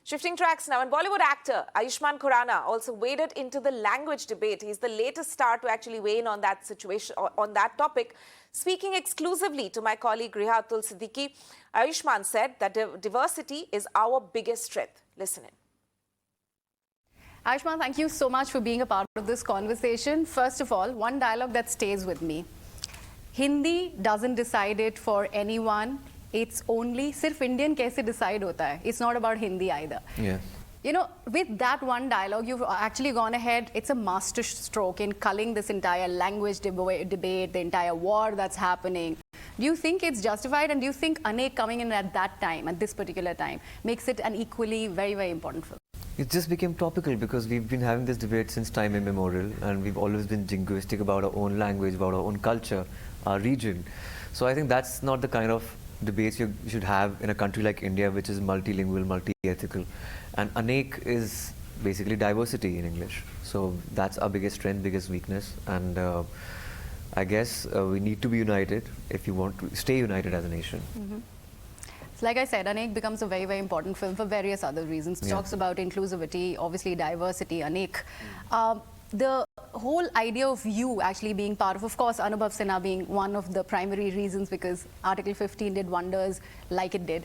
Shifting tracks now, and Bollywood actor Ayushmann Khurrana also waded into the language debate. He's the latest star to actually weigh in on that situation, on that topic. Speaking exclusively to my colleague Griha Siddiqui, Ayushmann said that diversity is our biggest strength. Listen in. Ayushmann, thank you so much for being a part of this conversation. First of all, one dialogue that stays with me. Hindi doesn't decide it for anyone. It's only sirf Indian kaise decide hota hai. It's not about Hindi either. Yeah. You know, with that one dialogue, you've actually gone ahead. It's a master stroke in culling this entire language debate, the entire war that's happening. Do you think it's justified, and do you think Anek coming in at that time, at this particular time, makes it an equally very, very important film? It just became topical because we've been having this debate since time immemorial, and we've always been jingoistic about our own language, about our own culture, our region. So I think that's not the kind of debates you should have in a country like India, which is multilingual, multi-ethical. And Anek is basically diversity in English. So that's our biggest strength, biggest weakness. And I guess we need to be united if you want to stay united as a nation. Mm-hmm. So like I said, Anek becomes a very, very important film for various other reasons. It talks about inclusivity, obviously diversity, Anek. The whole idea of you actually being part of course, Anubhav Sinha being one of the primary reasons, because Article 15 did wonders like it did.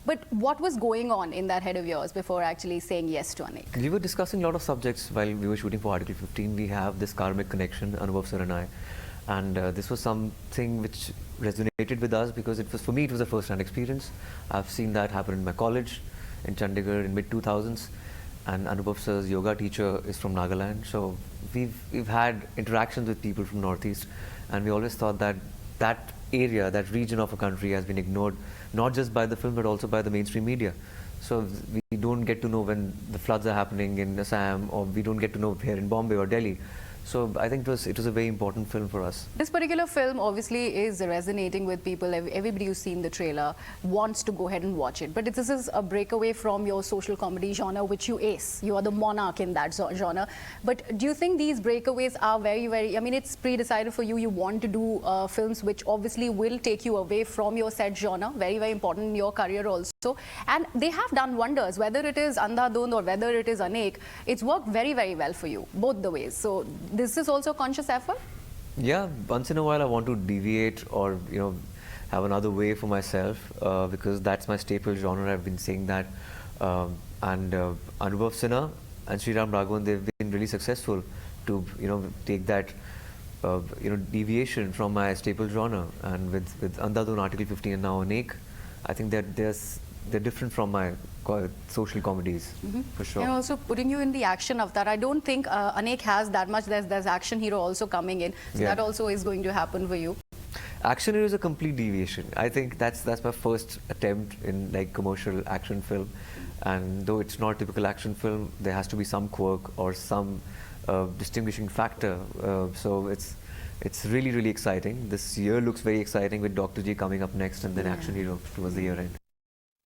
But what was going on in that head of yours before actually saying yes to Anek? We were discussing a lot of subjects while we were shooting for Article 15. We have this karmic connection, Anubhav Sinha and I. And this was something which resonated with us because it was, for me, it was a first-hand experience. I've seen that happen in my college in Chandigarh in mid-2000s. And Anubhav sir's yoga teacher is from Nagaland. So we've had interactions with people from Northeast, and we always thought that that area, that region of a country has been ignored, not just by the film, but also by the mainstream media. So we don't get to know when the floods are happening in Assam, or we don't get to know here in Bombay or Delhi. So I think it was a very important film for us. This particular film obviously is resonating with people. Everybody who's seen the trailer wants to go ahead and watch it. But this is a breakaway from your social comedy genre, which you ace. You are the monarch in that genre. But do you think these breakaways are very, very... I mean, it's pre-decided for you. You want to do films which obviously will take you away from your set genre. Very, very important in your career also. And they have done wonders. Whether it is Andhadhund or whether it is Anek, it's worked very, very well for you, both the ways. So this is also a conscious effort? Yeah, once in a while I want to deviate or, you know, have another way for myself because that's my staple genre. I've been saying that. Anubhav Sinha and Sriram Raghavan, they've been really successful to, you know, take that, deviation from my staple genre. And with Andhadhund, Article 15 and now Anek, I think that they're different from my social comedies, for sure. And also putting you in the action of that. I don't think Anek has that much. There's action hero also coming in. So that also is going to happen for you. Action hero is a complete deviation. I think that's my first attempt in like commercial action film. And though it's not a typical action film, there has to be some quirk or some distinguishing factor. So it's really, really exciting. This year looks very exciting with Dr. G coming up next, and then action hero towards the year end.